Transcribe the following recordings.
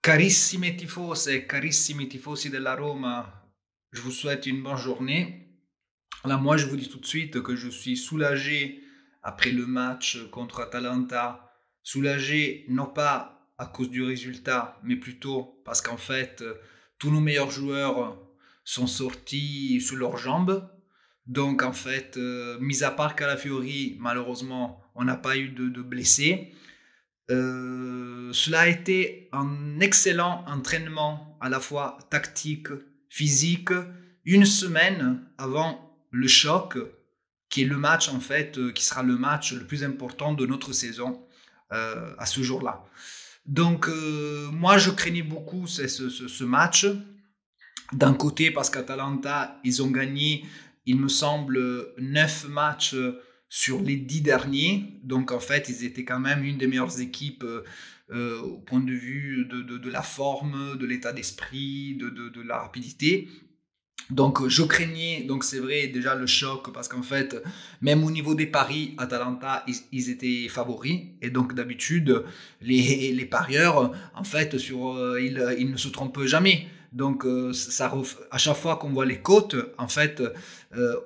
Carissime tifose e carissimi tifosi della Roma, je vous souhaite une bonne journée. Là, moi, je vous dis tout de suite que je suis soulagé après le match contre Atalanta. Soulagé, non pas à cause du résultat, mais plutôt parce qu'en fait, tous nos meilleurs joueurs sont sortis sous leurs jambes. Donc, en fait, mis à part Calafiori, malheureusement, on n'a pas eu de blessés. Cela a été un excellent entraînement à la fois tactique, physique, une semaine avant le choc, qui est le match en fait, qui sera le match le plus important de notre saison à ce jour-là. Donc moi je craignais beaucoup ce match. D'un côté parce qu'Atalanta, ils ont gagné, il me semble, 9 matchs sur les 10 derniers. Donc en fait, ils étaient quand même une des meilleures équipes au point de vue de la forme, de l'état d'esprit, de la rapidité. Donc je craignais, donc c'est vrai déjà le choc parce qu'en fait, même au niveau des paris, Atalanta, ils étaient favoris. Et donc d'habitude, les parieurs, en fait, ils ne se trompent jamais. Donc à chaque fois qu'on voit les cotes, en fait,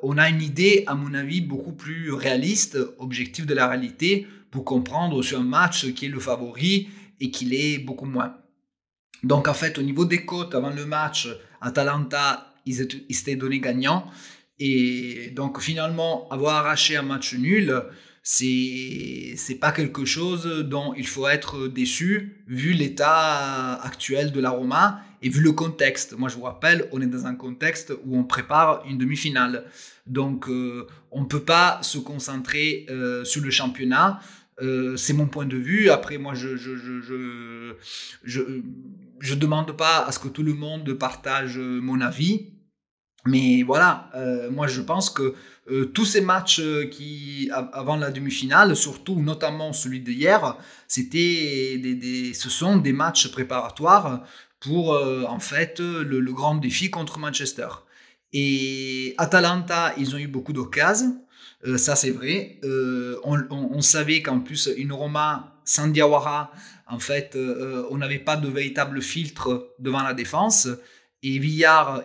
on a une idée, à mon avis, beaucoup plus réaliste, objective de la réalité, pour comprendre sur un match qui est le favori et qu'il est beaucoup moins. Donc en fait, au niveau des cotes, avant le match, Atalanta, ils s'étaient donné gagnants. Et donc finalement, avoir arraché un match nul, c'est pas quelque chose dont il faut être déçu, vu l'état actuel de la Roma et vu le contexte. Moi, je vous rappelle, on est dans un contexte où on prépare une demi-finale. Donc on ne peut pas se concentrer sur le championnat. C'est mon point de vue. Après, moi, je demande pas à ce que tout le monde partage mon avis. Mais voilà, moi je pense que tous ces matchs avant la demi-finale, surtout notamment celui d'hier, ce sont des matchs préparatoires pour en fait le grand défi contre Manchester. Et Atalanta, ils ont eu beaucoup d'occasions, ça c'est vrai. On savait qu'en plus une Roma sans Diawara, en fait, on n'avait pas de véritable filtre devant la défense. Et Villar,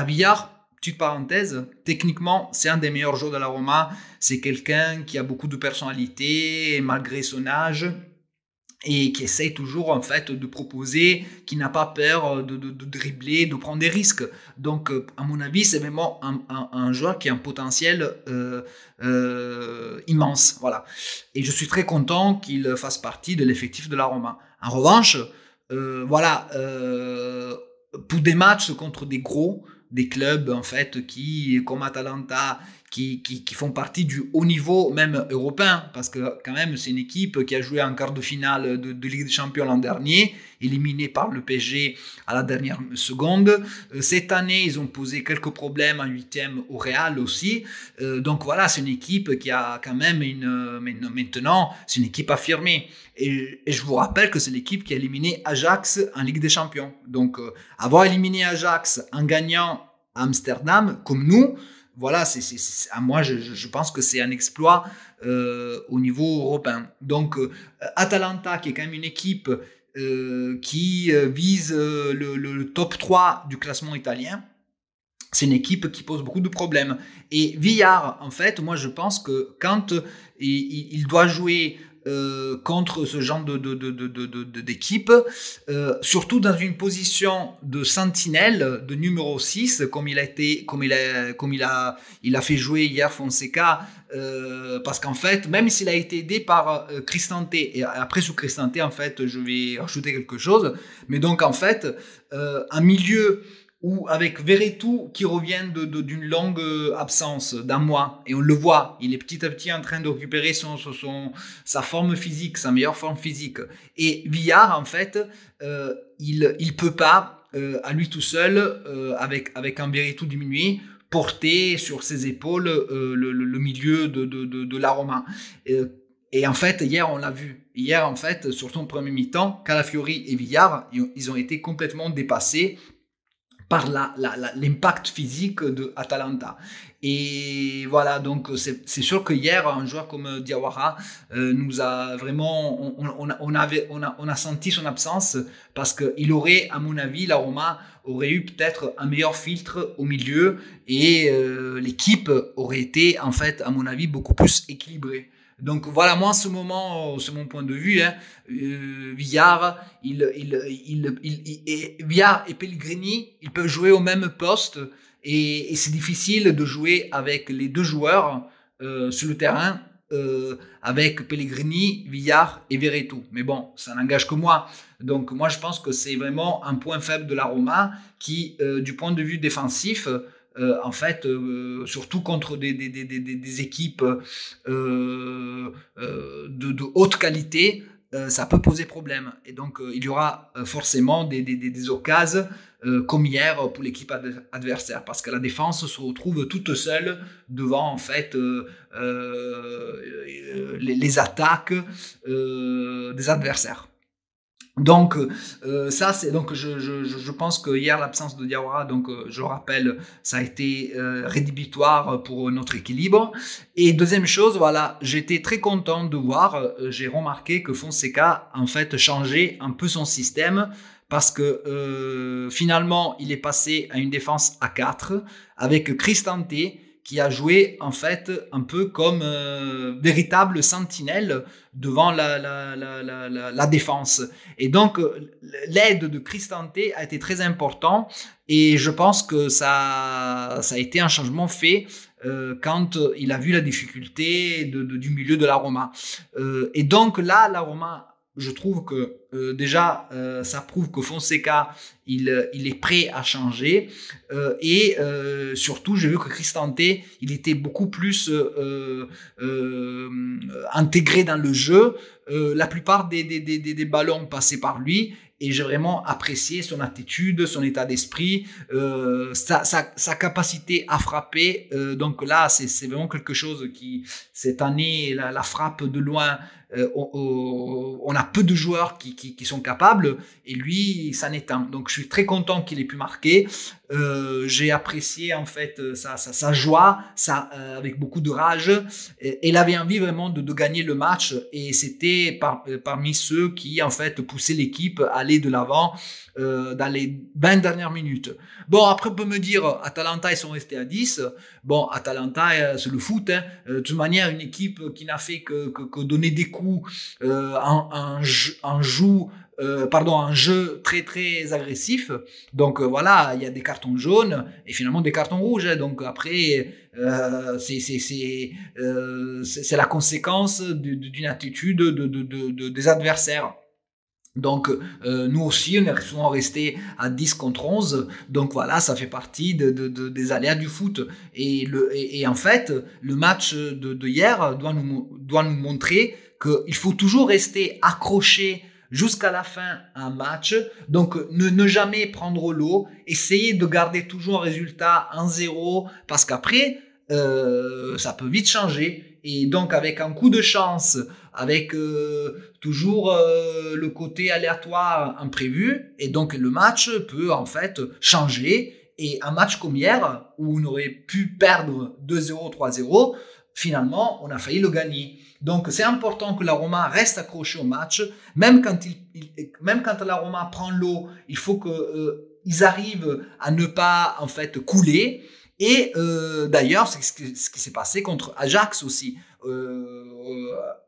Villar, petite parenthèse, techniquement, c'est un des meilleurs joueurs de la Roma. C'est quelqu'un qui a beaucoup de personnalité, malgré son âge, et qui essaye toujours, en fait, de proposer, qui n'a pas peur de dribbler, de prendre des risques. Donc, à mon avis, c'est vraiment un joueur qui a un potentiel immense. Voilà. Et je suis très content qu'il fasse partie de l'effectif de la Roma. En revanche, voilà, pour des matchs contre des clubs en fait qui, comme Atalanta, qui font partie du haut niveau même européen, parce que quand même c'est une équipe qui a joué en quart de finale de Ligue des Champions l'an dernier, éliminée par le PSG à la dernière seconde. Cette année, ils ont posé quelques problèmes en huitième au Real aussi. Donc voilà, c'est une équipe qui a quand même maintenant, c'est une équipe affirmée. Et je vous rappelle que c'est l'équipe qui a éliminé Ajax en Ligue des Champions. Donc avoir éliminé Ajax en gagnant à Amsterdam, comme nous, voilà, à moi, je pense que c'est un exploit au niveau européen. Donc, Atalanta, qui est quand même une équipe qui vise le top 3 du classement italien, c'est une équipe qui pose beaucoup de problèmes. Et Villar, en fait, moi, je pense que quand il doit jouer contre ce genre d'équipe, surtout dans une position de sentinelle, de numéro 6, comme il a fait jouer hier Fonseca, parce qu'en fait, même s'il a été aidé par Cristante, et après sous Cristante, en fait, je vais rajouter quelque chose, mais donc en fait, un milieu ou avec Verretou qui revient d'une longue absence d'un mois, et on le voit, il est petit à petit en train de récupérer sa forme physique, sa meilleure forme physique. Et Villar, en fait, il peut pas, à lui tout seul, avec un Verretou diminué, porter sur ses épaules le milieu de la Roma. Et en fait, hier, on l'a vu. Hier, en fait, surtout en premier mi-temps, Calafiori et Villar, ils ont été complètement dépassés par l'impact physique de Atalanta. Et voilà, donc c'est sûr que hier, un joueur comme Diawara nous a vraiment, on a senti son absence parce qu'il aurait, à mon avis, la Roma aurait eu peut-être un meilleur filtre au milieu et l'équipe aurait été, en fait, à mon avis, beaucoup plus équilibrée. Donc voilà, moi, en ce moment, c'est mon point de vue, hein, Villar, Villar et Pellegrini, ils peuvent jouer au même poste et c'est difficile de jouer avec les deux joueurs sur le terrain, avec Pellegrini, Villar et Verretou. Mais bon, ça n'engage que moi. Donc moi, je pense que c'est vraiment un point faible de la Roma qui, du point de vue défensif, en fait, surtout contre des équipes de haute qualité, ça peut poser problème. Et donc, il y aura forcément des occasions comme hier pour l'équipe adversaire, parce que la défense se retrouve toute seule devant en fait les attaques des adversaires. Donc ça c'est donc je pense que hier l'absence de Diawara, donc je rappelle, ça a été rédhibitoire pour notre équilibre. Et deuxième chose, voilà, j'étais très content de voir, j'ai remarqué que Fonseca en fait changeait un peu son système parce que finalement il est passé à une défense à 4 avec Cristante qui a joué en fait un peu comme véritable sentinelle devant la défense. Et donc l'aide de Cristante a été très important et je pense que ça a été un changement fait quand il a vu la difficulté du milieu de la Roma. Et donc là, la Roma, je trouve que déjà ça prouve que Fonseca il est prêt à changer et surtout j'ai vu que Cristante il était beaucoup plus intégré dans le jeu. La plupart des ballons passaient par lui et j'ai vraiment apprécié son attitude, son état d'esprit, sa capacité à frapper. Donc là, c'est vraiment quelque chose qui, cette année, la frappe de loin, on a peu de joueurs qui sont capables et lui, ça n'est un. Donc je suis très content qu'il ait pu marquer. J'ai apprécié en fait sa joie, avec beaucoup de rage. Et il avait envie vraiment de gagner le match et c'était parmi ceux qui en fait poussaient l'équipe à aller de l'avant dans les 20 dernières minutes. Bon, après on peut me dire Atalanta ils sont restés à 10. Bon, Atalanta c'est le foot, hein. De toute manière une équipe qui n'a fait que donner des coups, un jeu très très agressif. Donc voilà, il y a des cartons jaunes et finalement des cartons rouges. Hein. Donc après, c'est la conséquence d'une attitude des adversaires. Donc nous aussi on est souvent resté à 10 contre 11, donc voilà, ça fait partie des aléas du foot et en fait le match de hier doit nous montrer qu'il faut toujours rester accroché jusqu'à la fin un match, donc ne jamais prendre l'eau, essayer de garder toujours un résultat 1-0 parce qu'après ça peut vite changer. Et donc avec un coup de chance, avec toujours le côté aléatoire imprévu, et donc le match peut en fait changer. Et un match comme hier, où on aurait pu perdre 2-0, 3-0, finalement on a failli le gagner. Donc c'est important que la Roma reste accrochée au match, même quand la Roma prend l'eau, il faut que ils arrivent à ne pas en fait couler. Et d'ailleurs, c'est ce qui s'est passé contre Ajax aussi.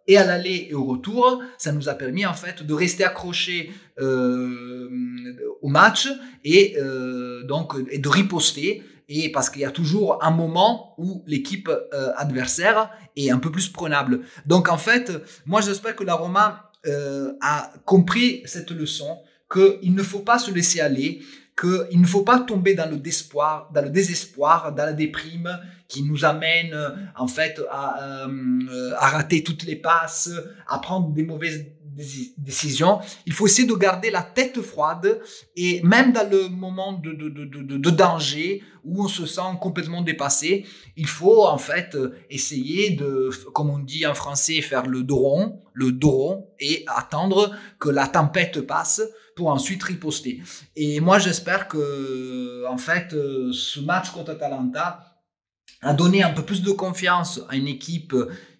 Et à l'aller et au retour, ça nous a permis en fait de rester accrochés au match et donc et de riposter. Et parce qu'il y a toujours un moment où l'équipe adversaire est un peu plus prenable. Donc en fait, moi j'espère que la Roma a compris cette leçon, qu'il ne faut pas se laisser aller, qu'il ne faut pas tomber dans le désespoir, dans la déprime qui nous amène en fait à rater toutes les passes, à prendre des mauvaises décisions. Il faut essayer de garder la tête froide et même dans le moment de danger où on se sent complètement dépassé, il faut en fait essayer de, comme on dit en français, faire le dos rond et attendre que la tempête passe pour ensuite riposter. Et moi, j'espère que, en fait, ce match contre Atalanta a donné un peu plus de confiance à une équipe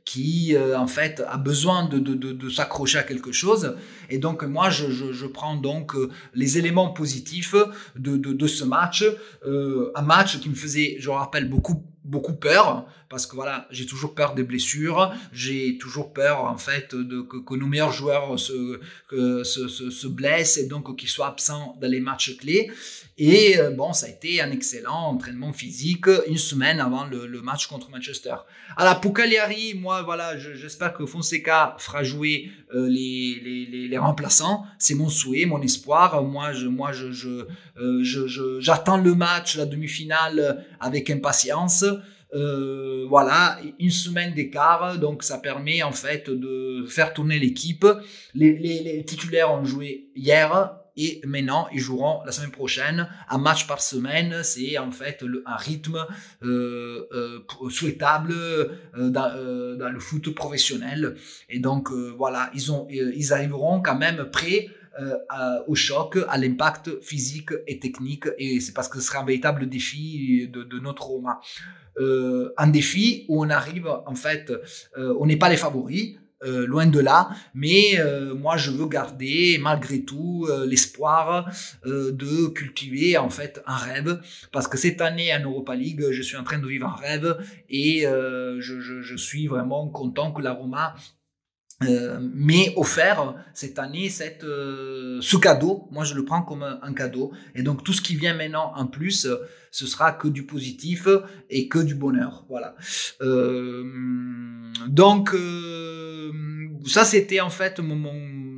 qui, en fait, a besoin de s'accrocher à quelque chose. Et donc, moi, je prends donc les éléments positifs de ce match. Un match qui me faisait, je rappelle, beaucoup peur, parce que voilà, j'ai toujours peur des blessures, j'ai toujours peur en fait que nos meilleurs joueurs se blessent et donc qu'ils soient absents dans les matchs clés. Et bon, ça a été un excellent entraînement physique une semaine avant le match contre Manchester. Alors pour Cagliari, moi voilà, j'espère que Fonseca fera jouer les remplaçants. C'est mon souhait, mon espoir. J'attends le match, la demi-finale avec impatience. Voilà, une semaine d'écart, donc ça permet en fait de faire tourner l'équipe. Les titulaires ont joué hier et maintenant ils joueront la semaine prochaine, un match par semaine. C'est en fait un rythme souhaitable dans le foot professionnel. Et donc voilà, ils arriveront quand même prêts au choc, à l'impact physique et technique, et c'est parce que ce sera un véritable défi de notre Roma. Un défi où on arrive, en fait, on n'est pas les favoris, loin de là, mais moi je veux garder malgré tout l'espoir de cultiver en fait un rêve, parce que cette année en Europa League, je suis en train de vivre un rêve et je suis vraiment content que la Roma m'ait offert cette année ce cadeau. Moi je le prends comme un cadeau, et donc tout ce qui vient maintenant en plus, ce sera que du positif et que du bonheur. Voilà. Donc ça c'était en fait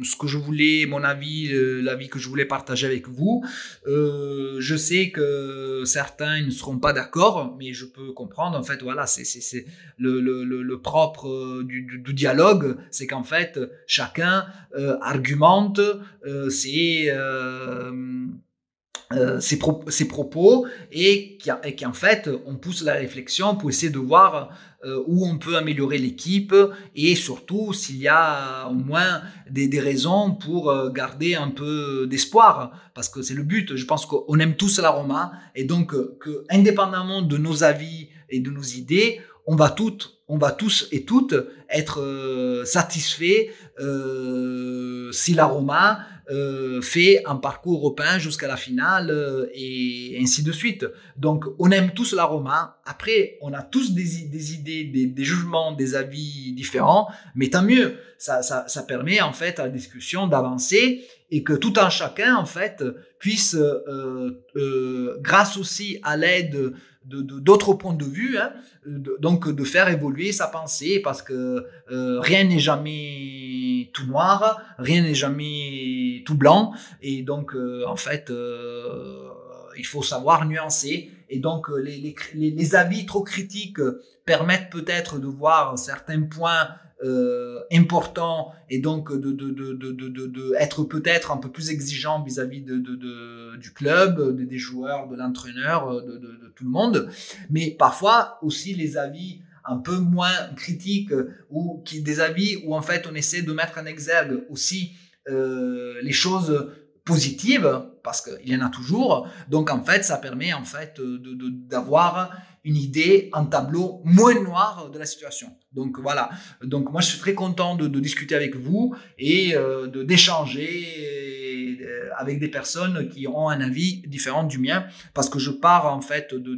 ce que je voulais, mon avis, l'avis que je voulais partager avec vous. Je sais que certains ne seront pas d'accord, mais je peux comprendre. En fait, voilà, c'est le propre du dialogue, c'est qu'en fait chacun argumente ses propos, et qu'en fait on pousse la réflexion pour essayer de voir où on peut améliorer l'équipe, et surtout s'il y a au moins des raisons pour garder un peu d'espoir, parce que c'est le but. Je pense qu'on aime tous la Roma, et donc que indépendamment de nos avis et de nos idées, on va tous et toutes être satisfaits si la Roma fait un parcours européen jusqu'à la finale, et ainsi de suite. Donc on aime tous la Roma. Après, on a tous des idées, des jugements, des avis différents, mais tant mieux. Ça permet en fait à la discussion d'avancer, et que tout un chacun en fait puisse, grâce aussi à l'aide d'autres points de vue, hein, donc de faire évoluer sa pensée, parce que rien n'est jamais tout noir, rien n'est jamais tout blanc, et donc en fait il faut savoir nuancer. Et donc les avis trop critiques permettent peut-être de voir certains points important, et donc de être peut-être un peu plus exigeant vis-à-vis du club, des joueurs, de l'entraîneur, de tout le monde. Mais parfois aussi les avis un peu moins critiques, ou des avis où en fait on essaie de mettre en exergue aussi les choses positives, parce qu'il y en a toujours. Donc en fait ça permet en fait d'avoir une idée, un tableau moins noir de la situation. Donc voilà. Donc moi je suis très content de discuter avec vous, et d'échanger avec des personnes qui ont un avis différent du mien, parce que je pars en fait de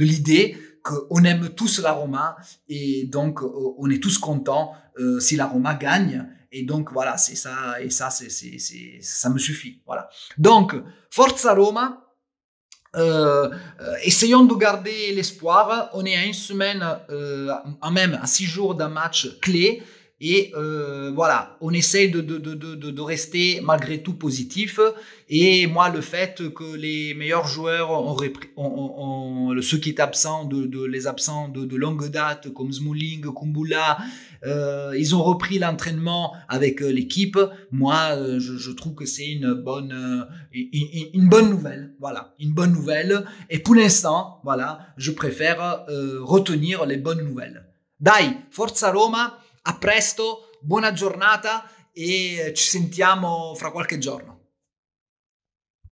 l'idée qu'on aime tous la Roma, et donc on est tous contents si la Roma gagne. Et donc voilà, c'est ça, et ça ça me suffit. Voilà. Donc Forza Roma. Essayons de garder l'espoir. On est à une semaine, même à 6 jours d'un match clé, et voilà, on essaye de rester malgré tout positif. Et moi, le fait que les meilleurs joueurs ceux qui étaient absents, les absents de longue date, comme Smalling, Kumbula, ils ont repris l'entraînement avec l'équipe. Moi, je trouve que c'est une bonne nouvelle. Voilà, une bonne nouvelle. Et pour l'instant, voilà, je préfère retenir les bonnes nouvelles. Dai, Forza Roma, a presto, buona giornata, e ci sentiamo fra qualche giorno.